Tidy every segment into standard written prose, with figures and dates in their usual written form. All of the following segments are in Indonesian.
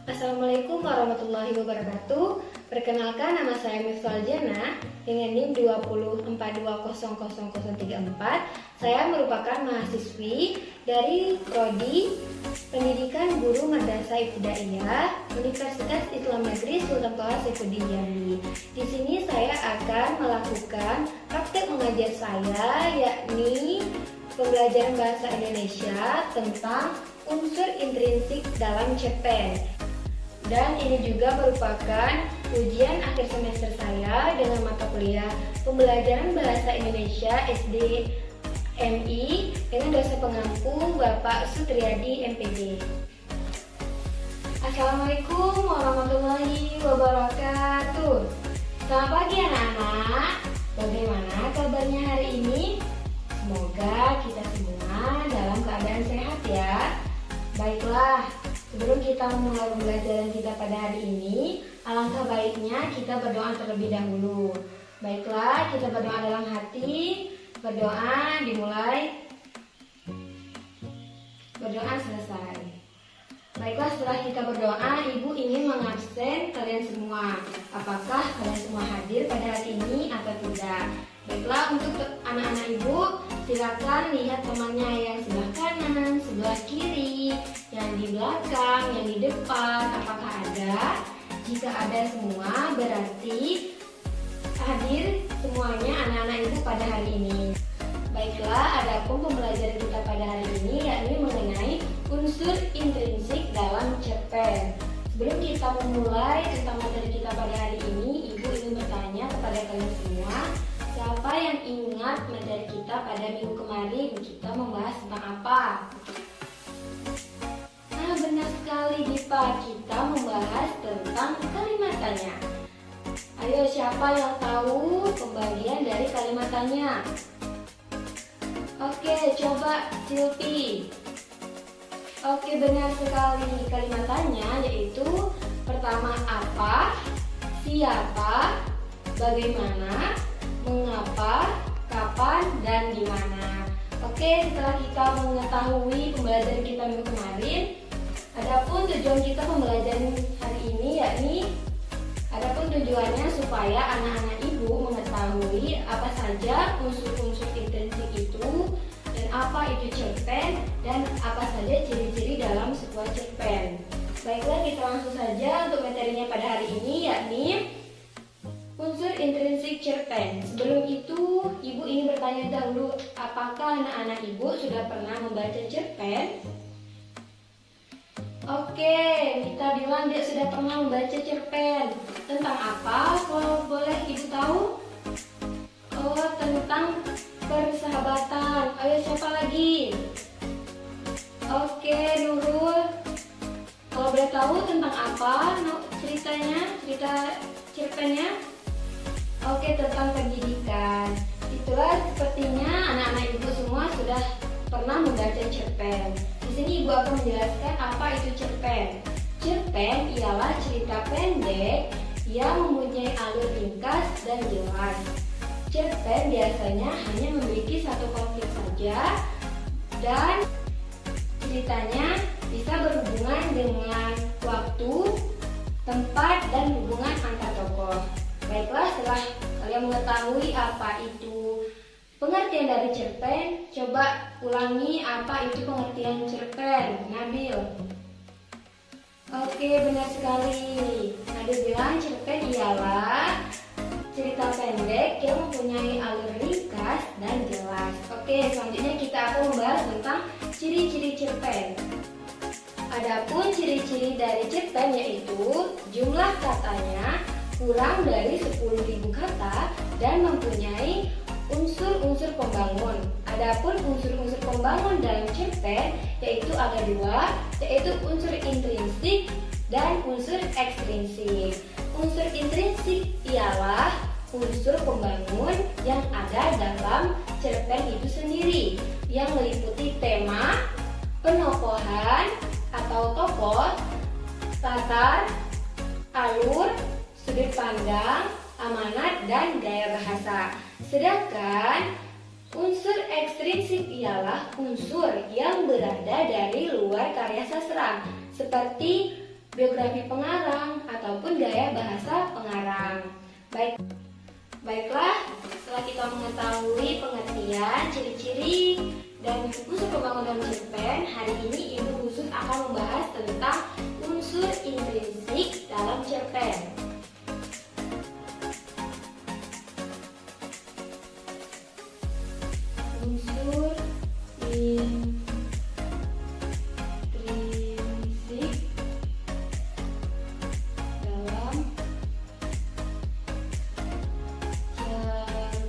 Assalamualaikum warahmatullahi wabarakatuh. Perkenalkan, nama saya Miftal Jana dengan NIM 2042000034. Saya merupakan mahasiswi dari Prodi Pendidikan Guru Madrasah Ibtidaiyah Universitas Islam Negeri Sultan Toha Saifuddin Jambi. Di sini saya akan melakukan praktek mengajar saya, yakni pembelajaran bahasa Indonesia tentang unsur intrinsik dalam cerpen. Dan ini juga merupakan ujian akhir semester saya dengan mata kuliah pembelajaran bahasa Indonesia SD MI dengan dosen pengampu Bapak Sutriyadi MPD. Assalamualaikum warahmatullahi wabarakatuh. Selamat pagi anak-anak. Bagaimana kabarnya hari ini? Semoga kita semua dalam keadaan sehat ya. Baiklah, sebelum kita memulai pembelajaran kita pada hari ini, alangkah baiknya kita berdoa terlebih dahulu. Baiklah, kita berdoa dalam hati. Berdoa dimulai. Berdoa selesai. Baiklah, setelah kita berdoa, Ibu ingin mengabsen kalian semua. Apakah kalian semua hadir pada hari ini atau tidak? Baiklah, untuk anak-anak Ibu, silakan lihat temannya yang sebelah kanan, sebelah kiri, yang di belakang, yang di depan. Apakah ada? Jika ada semua, berarti hadir semuanya anak-anak Ibu pada hari ini. Baiklah, adapun pembelajaran kita pada hari ini yakni mengenai unsur intrinsik dalam cerpen. Sebelum kita memulai tentang materi kita pada hari ini, Ibu ingin bertanya kepada kalian semua, siapa yang ingat materi kita pada minggu kemarin? Kita membahas tentang apa? Nah, benar sekali Dipa, kita membahas tentang kalimat tanya. Ayo, siapa yang tahu pembagian dari kalimat tanya? Oke, coba Silpi. Oke, benar sekali. Kalimat tanya yaitu pertama apa, siapa, bagaimana, mengapa, kapan, dan di mana. Oke, setelah kita mengetahui pembelajaran kita minggu kemarin, adapun tujuan kita pembelajaran hari ini yakni tujuannya supaya anak-anak Ibu mengetahui apa saja unsur-unsur intrinsik itu dan apa itu cerpen dan apa saja ciri-ciri dalam sebuah cerpen. Baiklah, kita langsung saja untuk materinya pada hari ini yakni unsur intrinsik cerpen. Sebelum itu, Ibu ingin bertanya dahulu, apakah anak-anak Ibu sudah pernah membaca cerpen? Oke, Mita bilang dia sudah pernah membaca cerpen. Tentang apa? Kalau boleh Ibu tahu? Oh, tentang persahabatan. Ayo, siapa lagi? Oke, Nurul. Kalau boleh tahu tentang apa ceritanya? Cerita cerpennya? Oke, tentang pendidikan. Itulah sepertinya anak-anak Ibu semua sudah pernah membaca cerpen. Di sini Ibu akan menjelaskan apa itu cerpen. Cerpen ialah cerita pendek yang mempunyai alur ringkas dan jelas. Cerpen biasanya hanya memiliki satu konflik saja dan ceritanya bisa berhubungan dengan waktu, tempat, dan hubungan antar tokoh. Baiklah, setelah kalian mengetahui apa itu pengertian dari cerpen, coba ulangi apa itu pengertian cerpen. Nabil. Oke, benar sekali. Nabil bilang cerpen ialah cerita pendek yang mempunyai alur ringkas dan jelas. Oke, selanjutnya kita akan membahas tentang ciri-ciri cerpen. Adapun ciri-ciri dari cerpen yaitu jumlah katanya kurang dari 10.000 kata dan mempunyai unsur-unsur pembangun. Adapun unsur-unsur pembangun dalam cerpen yaitu ada dua, yaitu unsur intrinsik dan unsur ekstrinsik. Unsur intrinsik ialah unsur pembangun yang ada dalam cerpen itu sendiri, yang meliputi tema, penokohan atau tokoh, latar, alur, sudut pandang, amanat, dan gaya bahasa. Sedangkan unsur ekstrinsik ialah unsur yang berada dari luar karya sastra, seperti biografi pengarang, ataupun gaya bahasa pengarang. Baiklah, setelah kita mengetahui pengertian, ciri-ciri, dan unsur pembangunan cerpen, hari ini Ibu Husut akan membahas tentang unsur intrinsik dalam cerpen. Unsur intrinsik dalam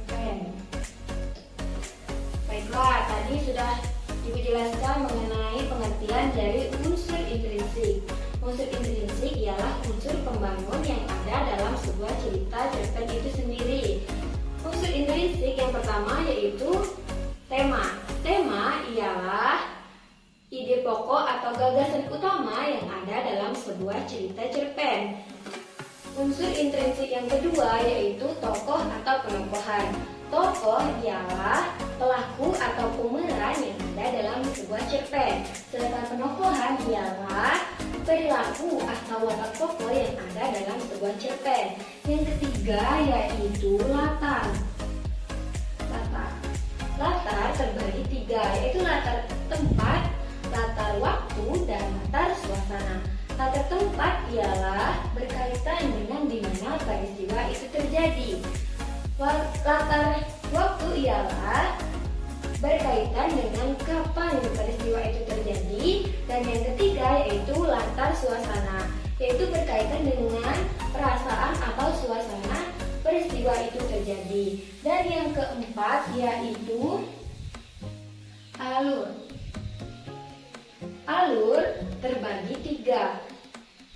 cerpen. Baiklah, tadi sudah Ibu jelaskan mengenai pengertian dari unsur intrinsik. Unsur intrinsik ialah unsur pembangun yang ada dalam sebuah cerita cerpen itu sendiri. Unsur intrinsik yang pertama yaitu tema. Tema ialah ide pokok atau gagasan utama yang ada dalam sebuah cerita cerpen. Unsur intrinsik yang kedua yaitu tokoh atau penokohan. Tokoh ialah pelaku atau pemeran yang ada dalam sebuah cerpen. Sedangkan penokohan ialah perilaku atau watak tokoh yang ada dalam sebuah cerpen. Yang ketiga yaitu latar. Latar terbagi tiga, yaitu latar tempat, latar waktu, dan latar suasana. Latar tempat ialah berkaitan dengan di mana peristiwa itu terjadi. Latar waktu ialah berkaitan dengan kapan peristiwa itu terjadi. Dan yang ketiga yaitu latar suasana, yaitu berkaitan dengan perasaan atau suasana peristiwa itu terjadi. Dan yang keempat yaitu alur. Alur terbagi tiga.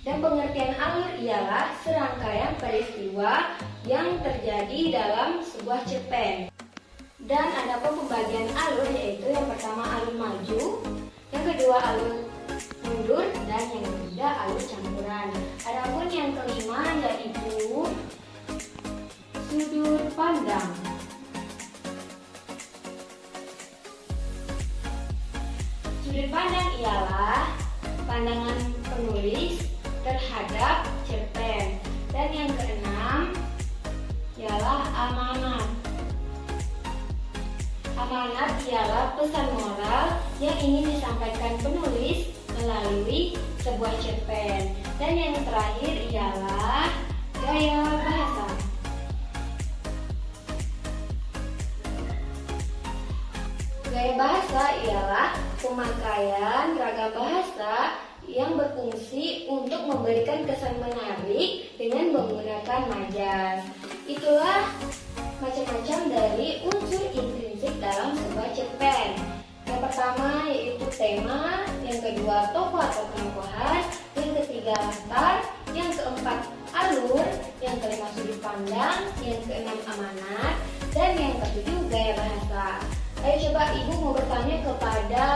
Dan pengertian alur ialah serangkaian peristiwa yang terjadi dalam sebuah cerpen. Dan ada pembagian alur, yaitu yang pertama alur maju, yang kedua alur mundur, dan yang ketiga alur campuran. Adapun yang kelima yaitu sudut pandang. Sudut pandang ialah pandangan penulis terhadap cerpen. Dan yang keenam ialah amanat. Amanat ialah pesan moral yang ingin disampaikan penulis melalui sebuah cerpen. Dan yang terakhir ialah gaya bahasa. Gaya bahasa ialah pemakaian ragam bahasa yang berfungsi untuk memberikan kesan menarik dengan menggunakan majas. Itulah macam-macam dari unsur intrinsik dalam sebuah cerpen. Yang pertama yaitu tema, yang kedua tokoh atau penokohan, yang ketiga latar, yang keempat alur, yang kelima sudut pandang, yang keenam amanat, dan yang ketujuh gaya bahasa. Ayo coba Ibu mau bertanya kepada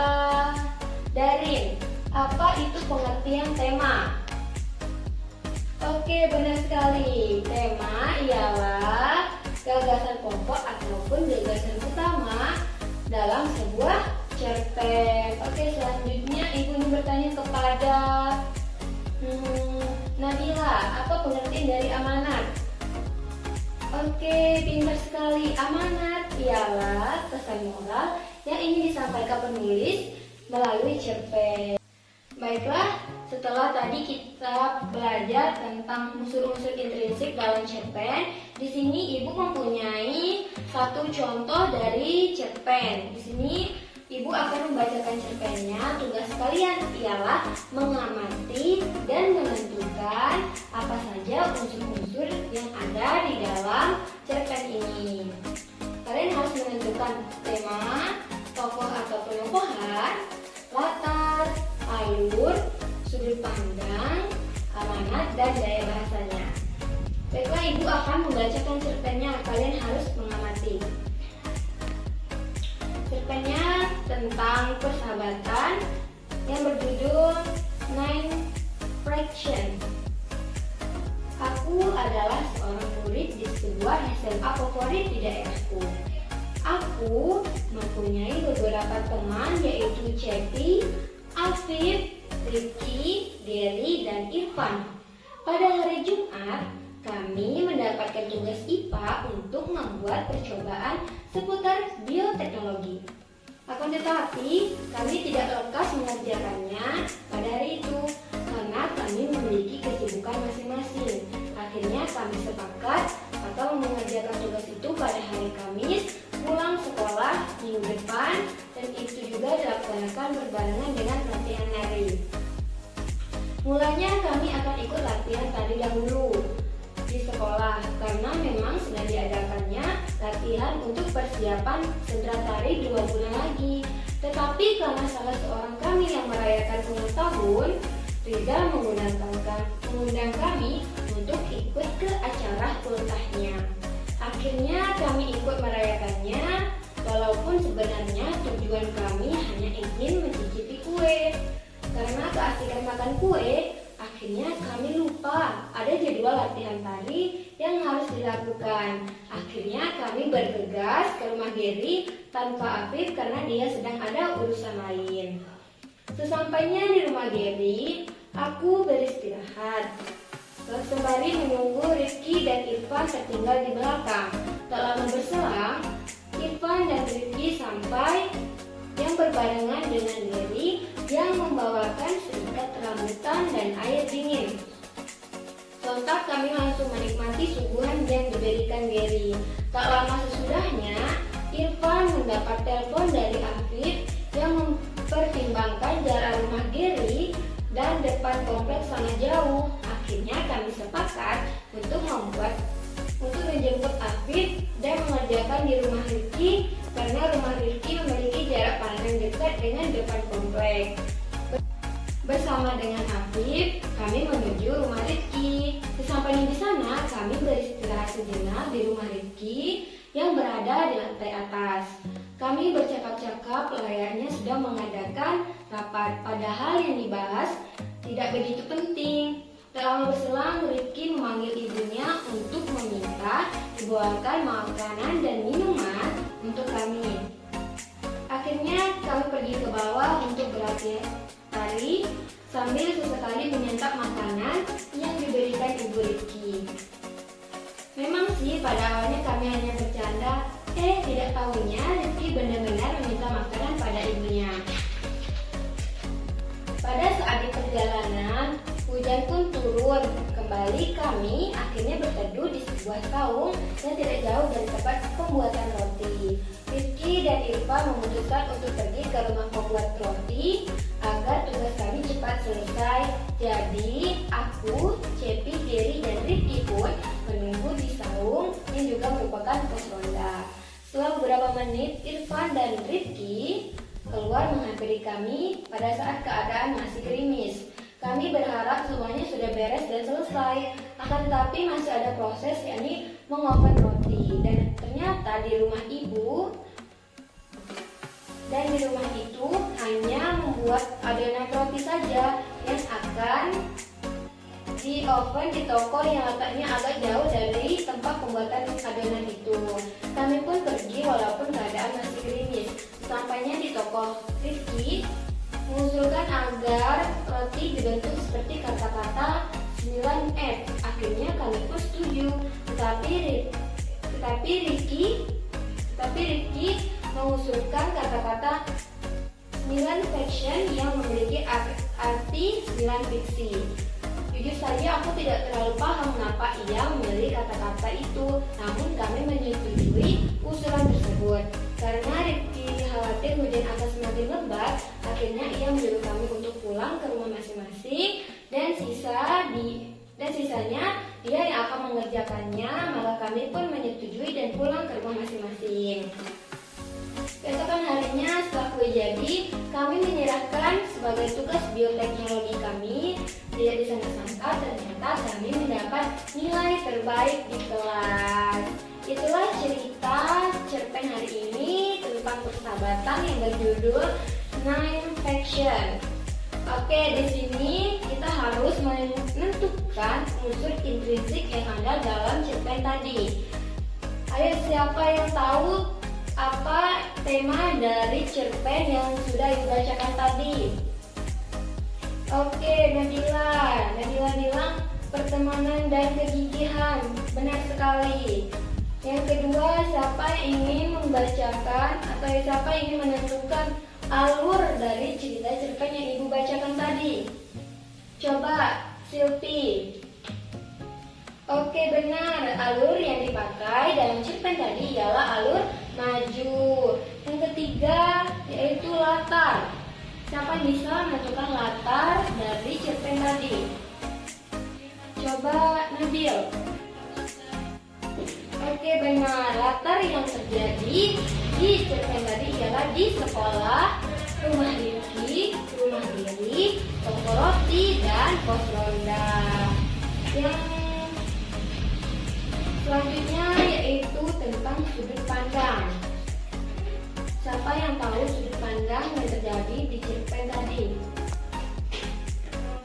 Darin, apa itu pengertian tema? Oke, benar sekali. Tema ialah gagasan pokok ataupun gagasan utama dalam sebuah cerpen. Oke, selanjutnya Ibu ingin bertanya kepada Nabila, apa pengertian dari amanat? Oke, pintar sekali. Amanat ialah pesan moral yang ingin disampaikan penulis melalui cerpen. Baiklah, setelah tadi kita belajar tentang unsur-unsur intrinsik dalam cerpen, di sini Ibu mempunyai satu contoh dari cerpen. Di sini Ibu akan membacakan cerpennya. Tugas kalian ialah mengamati dan menentukan apa saja unsur-unsur yang ada di dalam cerpen ini. Kalian harus menentukan tema, tokoh atau penokohan, latar, alur, sudut pandang, amanat, dan gaya bahasanya. Baiklah, Ibu akan membacakan cerpennya. Kalian harus mengamati. Cerpennya tentang persahabatan yang berjudul Nine Fraction. Aku adalah seorang murid di sebuah SMA favorit di daerahku. Aku mempunyai beberapa teman yaitu Cepi, Afif, Rifki, Gary, dan Irfan. Pada hari Jumat, kami mendapatkan tugas IPA untuk membuat percobaan seputar bioteknologi. Akan tetapi, kami tidak lekas mengerjakannya pada hari itu karena kami memiliki kesibukan masing-masing. Akhirnya kami sepakat atau mengerjakan tugas itu pada hari Kamis pulang sekolah minggu depan, dan itu juga dilaksanakan berbarengan dengan latihan nari. Mulanya kami akan ikut latihan tari dahulu di sekolah karena memang sedang diadakannya latihan untuk persiapan sentra tari 2 bulan lagi. Tetapi karena salah seorang kami yang merayakan ulang tahun, Riza mengundang kami untuk ikut ke acara ultahnya. Akhirnya kami ikut merayakannya, walaupun sebenarnya tujuan kami hanya ingin mencicipi kue. Karena keasikan makan kue, akhirnya kami lupa ada jadwal latihan tari yang harus dilakukan. Akhirnya kami bergegas ke rumah Gary tanpa Afif karena dia sedang ada urusan lain. Sesampainya di rumah Gary, aku beristirahat. Sembari menunggu Rifki dan Irfan tertinggal di belakang. Tak lama berselang, Irfan dan Rifki sampai yang berbarengan dengan Gary yang membawakan seikat rambutan dan air dingin. Sontak kami langsung menikmati suguhan yang diberikan Gary. Tak lama sesudahnya, Irfan mendapat telepon dari Afif yang mempertimbangkan jarak rumah Gary dan depan kompleks sangat jauh. Akhirnya kami sepakat untuk menjemput Afif dan mengerjakan di rumah Rifki karena rumah Rifki memiliki jarak pandang dekat dengan depan kompleks. Bersama dengan Afif, kami menuju rumah Rifki. Sesampainya di sana, kami beristirahat sejenak di rumah Rifki yang berada di lantai atas. Kami bercakap-cakap layaknya sedang mengadakan rapat, padahal yang dibahas tidak begitu penting. Tak lama berselang, Rifki memanggil ibunya untuk meminta dibawakan makanan dan minuman untuk kami. Akhirnya kami pergi ke bawah untuk berlatih tari sambil sesekali menyantap makanan yang diberikan ibu Rifki. Memang sih pada awalnya kami hanya bercanda, tidak tahunya Rifki benar-benar meminta makanan pada ibunya. Pada saat di perjalanan, hujan pun turun. Kembali kami akhirnya berteduh di sebuah saung yang tidak jauh dari tempat pembuatan roti. Rifki dan Irfan memutuskan untuk pergi ke rumah pembuat roti agar tugas kami cepat selesai. Jadi aku, Cepi, Gary, dan Rifki pun menunggu di saung yang juga merupakan pos ronda. Setelah beberapa menit, Irfan dan Rifki keluar menghampiri kami pada saat keadaan masih gerimis. Kami berharap semuanya sudah beres dan selesai, akan tetapi masih ada proses, yakni mengoven roti. Dan ternyata di rumah ibu dan di rumah itu hanya membuat adonan roti saja yang akan di oven di toko yang letaknya agak jauh dari tempat pembuatan adonan itu. Kami pun pergi walaupun keadaan masih gerimis. Sampainya di toko, Rifki mengusulkan agar roti dibentuk seperti kata-kata 9F. Akhirnya kami pun setuju. Tetapi Rifki mengusulkan kata-kata 9 fiction yang memiliki arti 9 fiksi. Jujur saja aku tidak terlalu paham mengapa ia memilih kata-kata itu. Namun kami menyetujui usulan tersebut. Karena Rifki khawatir hujan akan semakin lebat, akhirnya ia menyuruh kami untuk pulang ke rumah masing-masing dan sisanya dia yang akan mengerjakannya. Maka kami pun menyetujui dan pulang ke rumah masing-masing. Keesokan harinya setelah kue jadi, kami menyerahkan sebagai tugas bioteknologi kami. Tidak disangka-sangka ternyata kami mendapat nilai terbaik di kelas. Itulah cerita cerpen hari ini tentang persahabatan yang berjudul Nine Faction. Oke, di sini kita harus menentukan unsur intrinsik yang ada dalam cerpen tadi. Ayo, siapa yang tahu apa tema dari cerpen yang sudah dibacakan tadi? Oke, Nabila bilang pertemanan dan kegigihan. Benar sekali. Yang kedua, siapa yang ingin membacakan atau siapa yang ingin menentukan alur dari cerita cerpen yang Ibu bacakan tadi? Coba, Silvi. Oke, benar. Alur yang dipakai dalam cerpen tadi ialah alur maju. Yang ketiga yaitu latar. Siapa yang bisa menentukan latar dari cerpen tadi? Coba, Nabil. Oke, benar. Latar yang terjadi di cerpen tadi ialah di sekolah, rumah Rifki, rumah Diri, toko roti, dan pos ronda. Yang selanjutnya yaitu tentang sudut pandang. Siapa yang tahu sudut pandang yang terjadi di cerpen tadi?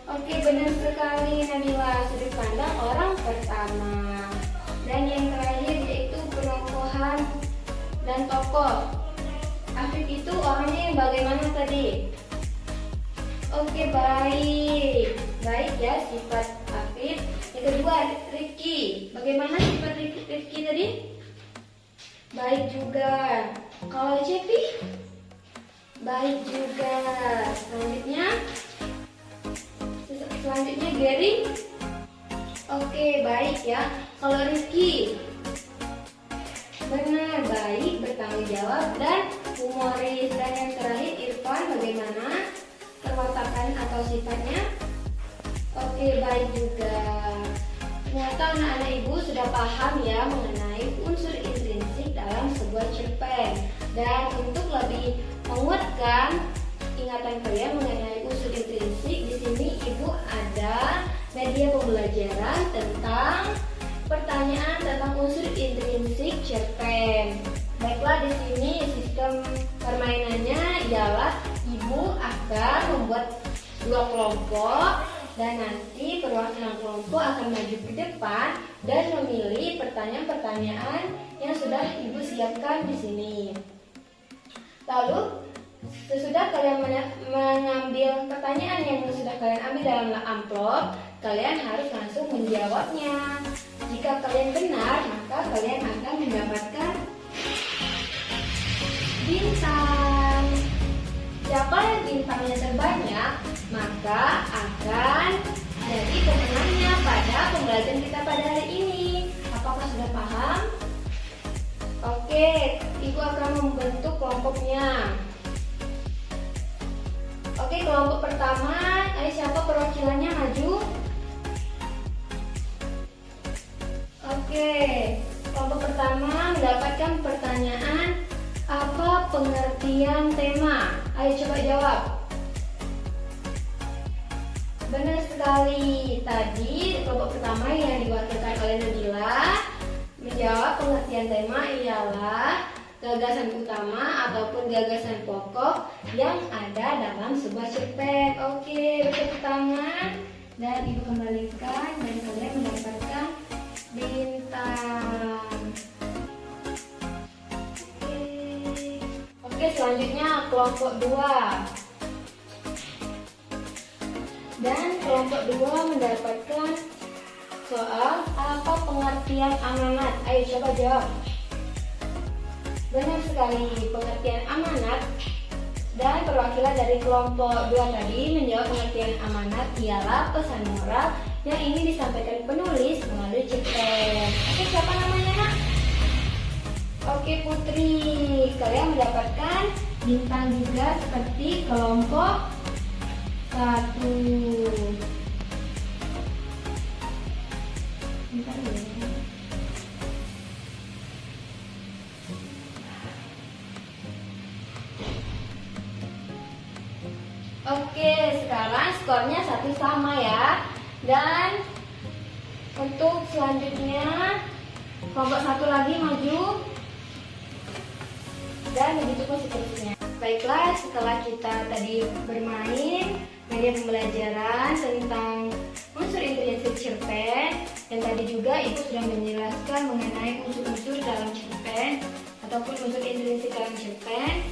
Oke, benar sekali Nabila. Sudut pandang orang pertama. Dan yang terakhir yaitu penongkohan dan tokoh. Afif itu orangnya yang bagaimana tadi? Oke, baik. Baik ya sifat Afif. Yang kedua, Rifki. Bagaimana sifat Rifki tadi? Baik juga. Kalau Cepi? Baik juga. Selanjutnya Gary. Oke, baik ya. Kalau Rifki? Benar, baik, bertanggung jawab, dan humoris. Dan yang terakhir Irfan, bagaimana perwatakan atau sifatnya? Oke, baik juga. Ternyata anak-anak ibu sudah paham ya mengenai unsur intrinsik dalam sebuah cerpen. Dan untuk lebih menguatkan ingatan kalian mengenai unsur intrinsik, di sini ibu ada media pembelajaran tentang pertanyaan tentang unsur intrinsik cerpen. Baiklah, di sini sistem permainannya ialah ibu akan membuat 2 kelompok dan nanti perwakilan kelompok akan maju ke depan dan memilih pertanyaan-pertanyaan yang sudah ibu siapkan di sini. Lalu sesudah kalian mengambil pertanyaan yang sudah kalian ambil dalam amplop, kalian harus langsung menjawabnya. Jika kalian benar, maka kalian akan mendapatkan bintang. Siapa yang bintangnya terbanyak, maka akan jadi pemenangnya pada pembelajaran kita pada hari ini. Apakah sudah paham? Oke, ibu akan membentuk kelompoknya. Oke, kelompok pertama, ayo siapa perwakilannya maju? Oke, kelompok pertama mendapatkan pertanyaan, apa pengertian tema? Ayo coba jawab. Benar sekali, tadi kelompok pertama yang diwakilkan oleh Nabila menjawab pengertian tema ialah gagasan utama ataupun gagasan pokok yang ada dalam sebuah cerpen. Oke, bertepuk tangan dan ibu kembalikan dan kalian mendapatkan bintang. Oke, selanjutnya kelompok 2. Dan kelompok 2 mendapatkan soal apa pengertian amanat. Ayo coba jawab. Benar sekali, pengertian amanat. Dan perwakilan dari kelompok 2 tadi menjawab pengertian amanat ialah pesan moral yang ingin disampaikan penulis melalui cerpen. Oke, siapa namanya, Nak? Oke, Putri. Kalian mendapatkan bintang juga seperti kelompok 1. Bentar ya. Oke, sekarang skornya 1 sama ya. Dan untuk selanjutnya kelompok 1 lagi maju. Dan begitu pun seterusnya. Baiklah, setelah kita tadi bermain media pembelajaran tentang unsur intrinsik cerpen, dan tadi juga ibu sudah menjelaskan mengenai unsur-unsur dalam cerpen ataupun unsur intrinsik dalam cerpen.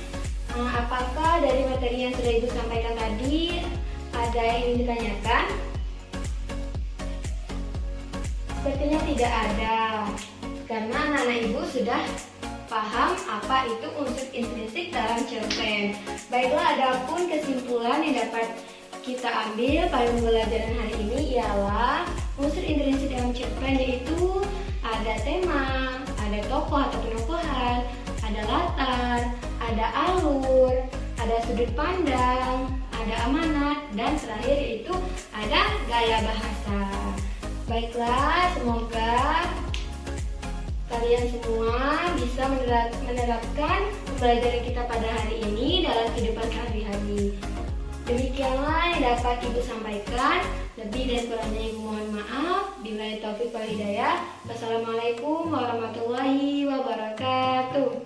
Apakah dari materi yang sudah ibu sampaikan tadi Ada yang ingin ditanyakan? Sepertinya tidak ada, karena anak-anak ibu sudah paham apa itu unsur intrinsik dalam cerpen. Baiklah, adapun kesimpulan yang dapat kita ambil pada pembelajaran hari ini ialah unsur intrinsik dalam cerpen yaitu ada tema, ada tokoh atau penokohan, ada latar, ada alur, ada sudut pandang, ada amanat, dan terakhir yaitu ada gaya bahasa. Baiklah, semoga kalian semua bisa menerapkan pembelajaran kita pada hari ini dalam kehidupan sehari-hari. Demikianlah yang dapat Ibu sampaikan. Lebih dan kurangnya Ibu mohon maaf. Billahi taufiq wal hidayah. Wassalamualaikum warahmatullahi wabarakatuh.